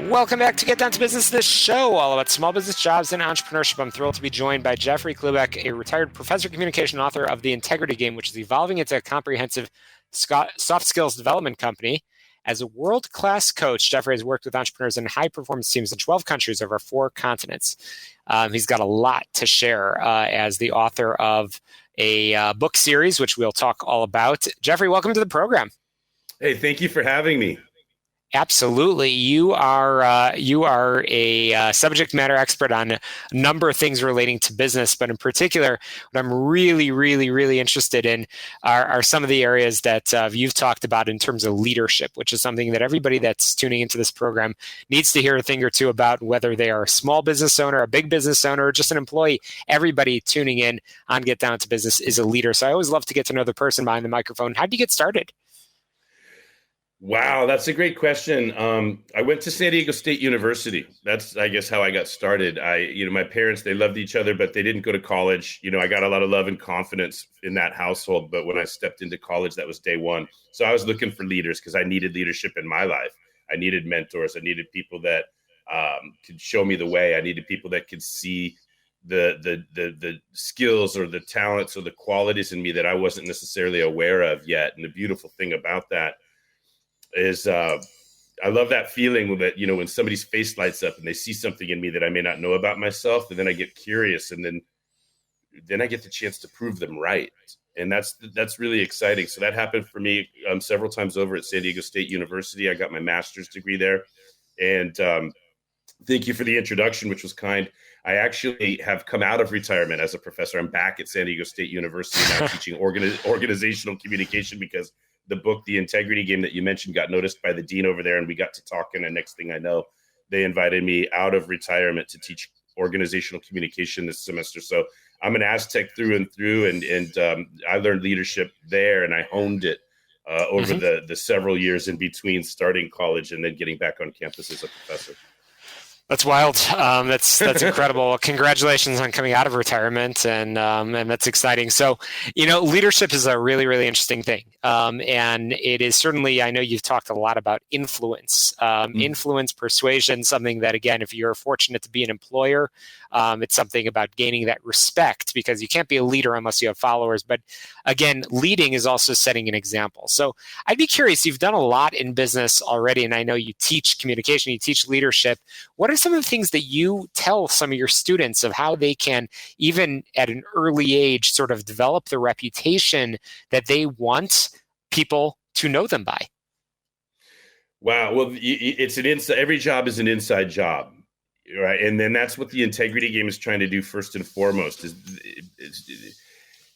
Welcome back to Get Down to Business, this show all about small business jobs and entrepreneurship. I'm thrilled to be joined by Jeffrey Klubeck, a retired professor of communication, author of The Integrity Game, which is evolving into a comprehensive soft skills development company. As a world-class coach, Jeffrey has worked with entrepreneurs in high-performance teams in 12 countries over 4 continents. He's got a lot to share as the author of a book series, which we'll talk all about. Jeffrey, welcome to the program. Hey, thank you for having me. Absolutely. You are a subject matter expert on a number of things relating to business, but in particular, what I'm really interested in are some of the areas that you've talked about in terms of leadership, which is something that everybody that's tuning into this program needs to hear a thing or two about, whether they are a small business owner, a big business owner, or just an employee. Everybody tuning in on Get Down to Business is a leader. So I always love to get to know the person behind the microphone. How did you get started? Wow, that's a great question. I went to San Diego State University. That's, I guess, how I got started. My parents, they loved each other, but they didn't go to college. I got a lot of love and confidence in that household. But when I stepped into college, that was day one. So I was looking for leaders because I needed leadership in my life. I needed mentors. I needed people that could show me the way. I needed people that could see the skills or the talents or the qualities in me that I wasn't necessarily aware of yet. And the beautiful thing about that is I love that feeling that, when somebody's face lights up and they see something in me that I may not know about myself, and then I get curious, and then I get the chance to prove them right. And that's really exciting. So that happened for me several times over at San Diego State University. I got my master's degree there. And thank you for the introduction, which was kind. I actually have come out of retirement as a professor. I'm back at San Diego State University now teaching organizational communication because the book, The Integrity Game, that you mentioned, got noticed by the dean over there, and we got to talking. And next thing I know, they invited me out of retirement to teach organizational communication this semester. So I'm an Aztec through and through, and I learned leadership there, and I honed it over the several years in between starting college and then getting back on campus as a professor. That's wild. That's incredible. Congratulations on coming out of retirement, and that's exciting. So, leadership is a really interesting thing, and it is certainly. I know you've talked a lot about influence, influence, persuasion. Something that, again, if you're fortunate to be an employer, it's something about gaining that respect, because you can't be a leader unless you have followers. But again, leading is also setting an example. So I'd be curious. You've done a lot in business already, and I know you teach communication, you teach leadership. What are some of the things that you tell some of your students of how they can, even at an early age, sort of develop the reputation that they want people to know them by? Wow. Well, it's every job is an inside job, right? And then that's what the Integrity Game is trying to do first and foremost.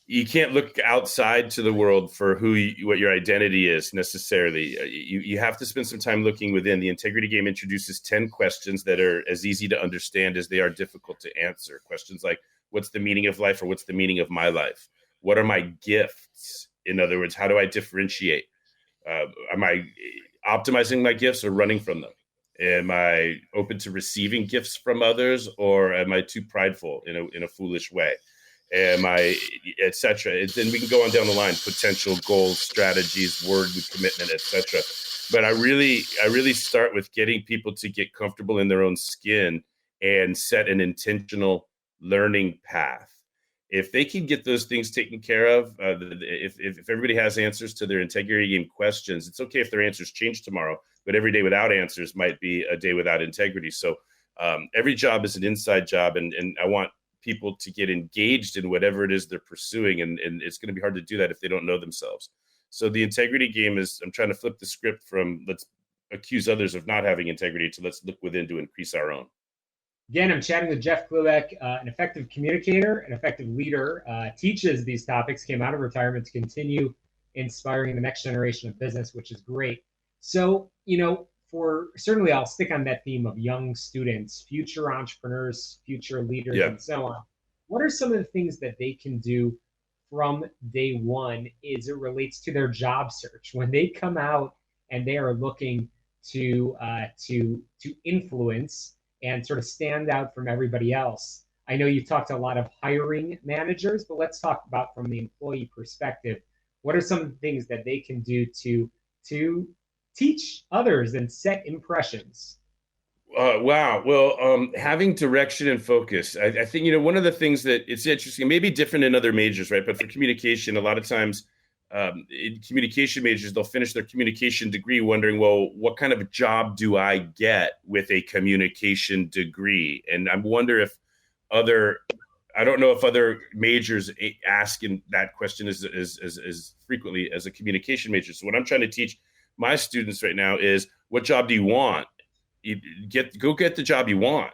You can't look outside to the world for what your identity is necessarily. You have to spend some time looking within. The Integrity Game introduces 10 questions that are as easy to understand as they are difficult to answer. Questions like, what's the meaning of life, or what's the meaning of my life? What are my gifts? In other words, how do I differentiate? Am I optimizing my gifts or running from them? Am I open to receiving gifts from others, or am I too prideful in a foolish way? Am I, etc. Then we can go on down the line: potential, goals, strategies, word and commitment, etc. But I really start with getting people to get comfortable in their own skin and set an intentional learning path. If they can get those things taken care of, if everybody has answers to their Integrity Game questions, it's okay if their answers change tomorrow, but every day without answers might be a day without integrity. So every job is an inside job, and I want people to get engaged in whatever it is they're pursuing, and it's going to be hard to do that if they don't know themselves. So the Integrity Game is, I'm trying to flip the script from let's accuse others of not having integrity to let's look within to increase our own. Again, I'm chatting with Jeff Klubeck, an effective communicator, an effective leader, teaches these topics, came out of retirement to continue inspiring the next generation of business, which is great. So, certainly I'll stick on that theme of young students, future entrepreneurs, future leaders, and so on. What are some of the things that they can do from day one as it relates to their job search when they come out and they are looking to influence and sort of stand out from everybody else? I know you've talked to a lot of hiring managers, but let's talk about from the employee perspective. What are some of the things that they can do to teach others and set impressions? Wow. Well, having direction and focus. I think, one of the things that it's interesting, maybe different in other majors, right? But for communication, a lot of times in communication majors, they'll finish their communication degree wondering, well, what kind of job do I get with a communication degree? And I wonder if I don't know if other majors ask in that question as frequently as a communication major. So what I'm trying to teach my students right now is, what job do you want? Go get the job you want,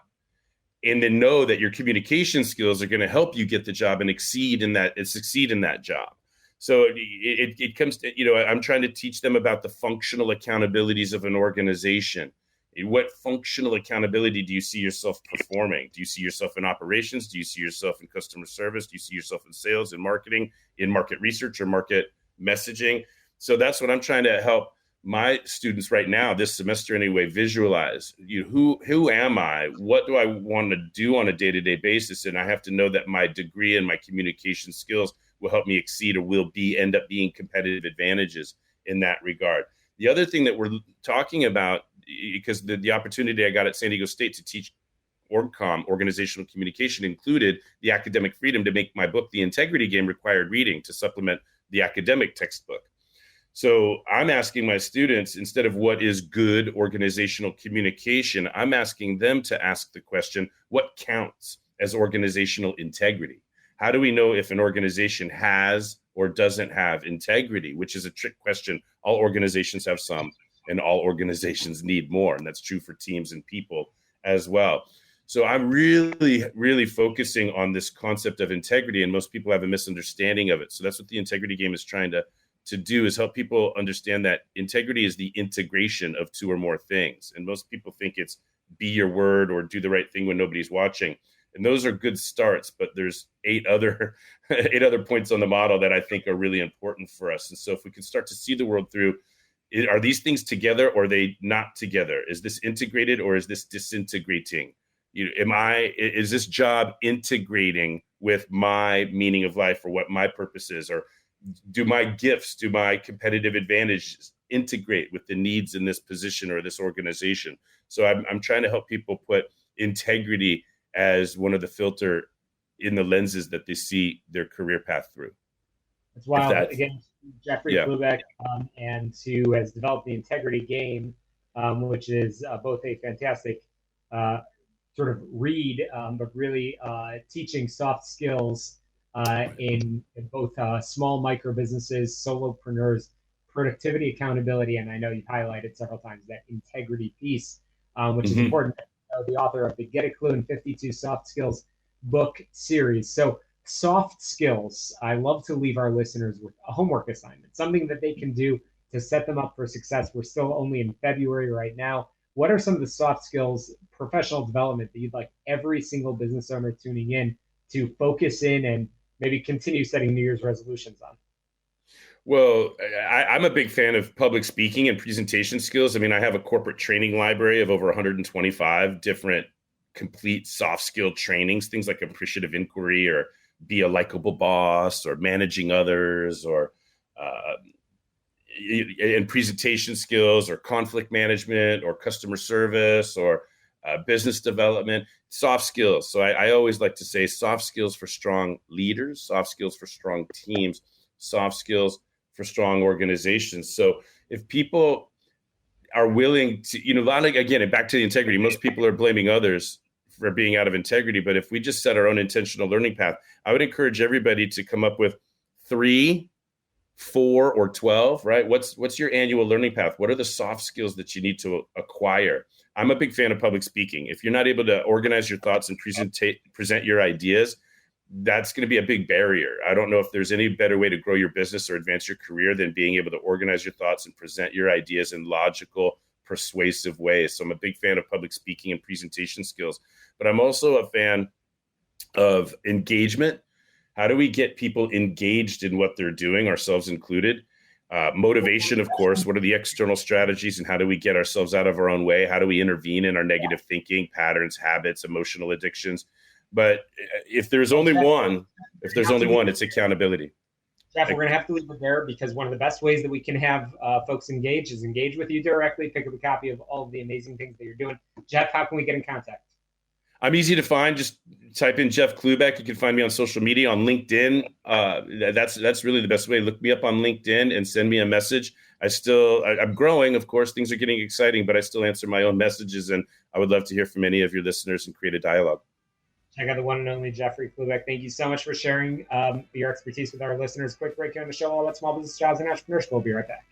and then know that your communication skills are going to help you get the job and succeed in that job. So it comes to, I'm trying to teach them about the functional accountabilities of an organization. What functional accountability do you see yourself performing? Do you see yourself in operations? Do you see yourself in customer service? Do you see yourself in sales and marketing, in market research or market messaging? So that's what I'm trying to help my students right now, this semester anyway, visualize. Who am I? What do I want to do on a day-to-day basis? And I have to know that my degree and my communication skills will help me exceed or end up being competitive advantages in that regard. The other thing that we're talking about, because the opportunity I got at San Diego State to teach organizational communication, included the academic freedom to make my book, The Integrity Game, required reading to supplement the academic textbook. So I'm asking my students, instead of what is good organizational communication, I'm asking them to ask the question, what counts as organizational integrity? How do we know if an organization has or doesn't have integrity, which is a trick question. All organizations have some, and all organizations need more. And that's true for teams and people as well. So I'm really, really focusing on this concept of integrity, and most people have a misunderstanding of it. So that's what the integrity game is trying to do, is help people understand that integrity is the integration of two or more things. And most people think it's be your word or do the right thing when nobody's watching. And those are good starts, but there's eight other points on the model that I think are really important for us. And so if we can start to see the world through, are these things together or are they not together? Is this integrated or is this disintegrating? Is this job integrating with my meaning of life or what my purpose is? Or do my gifts, do my competitive advantages integrate with the needs in this position or this organization? So I'm trying to help people put integrity as one of the filter in the lenses that they see their career path through. That's wild. Again, Jeffrey Klubeck, and who has developed the integrity game, which is both a fantastic sort of read, but really teaching soft skills in both small micro businesses, solopreneurs, productivity, accountability, and I know you've highlighted several times that integrity piece, which is important. The author of the Get a Clue in 52 Soft Skills book series. So soft skills, I love to leave our listeners with a homework assignment, something that they can do to set them up for success. We're still only in February right now. What are some of the soft skills, professional development that you'd like every single business owner tuning in to focus in and maybe continue setting New Year's resolutions on? Well, I'm a big fan of public speaking and presentation skills. I mean, I have a corporate training library of over 125 different complete soft skill trainings, things like appreciative inquiry or be a likable boss or managing others or and presentation skills or conflict management or customer service or business development, soft skills. So I always like to say soft skills for strong leaders, soft skills for strong teams, soft skills for strong organizations. So if people are willing to, again, and back to the integrity, most people are blaming others for being out of integrity. But if we just set our own intentional learning path, I would encourage everybody to come up with 3, 4, or 12, right? What's your annual learning path? What are the soft skills that you need to acquire? I'm a big fan of public speaking. If you're not able to organize your thoughts and present your ideas, that's going to be a big barrier. I don't know if there's any better way to grow your business or advance your career than being able to organize your thoughts and present your ideas in logical, persuasive ways. So I'm a big fan of public speaking and presentation skills, but I'm also a fan of engagement. How do we get people engaged in what they're doing, ourselves included? Motivation, of course. What are the external strategies and how do we get ourselves out of our own way? How do we intervene in our negative thinking, patterns, habits, emotional addictions? But if there's only one, it's accountability. Jeff, we're going to have to leave it there because one of the best ways that we can have folks engage is engage with you directly, pick up a copy of all of the amazing things that you're doing. Jeff, how can we get in contact? I'm easy to find. Just type in Jeff Klubeck. You can find me on social media, on LinkedIn. That's really the best way. Look me up on LinkedIn and send me a message. I'm growing. Of course, things are getting exciting, but I still answer my own messages, and I would love to hear from any of your listeners and create a dialogue. Check out the one and only Jeffrey Klubeck. Thank you so much for sharing your expertise with our listeners. Quick break here on the show all about small business, jobs, and entrepreneurship. We'll be right back.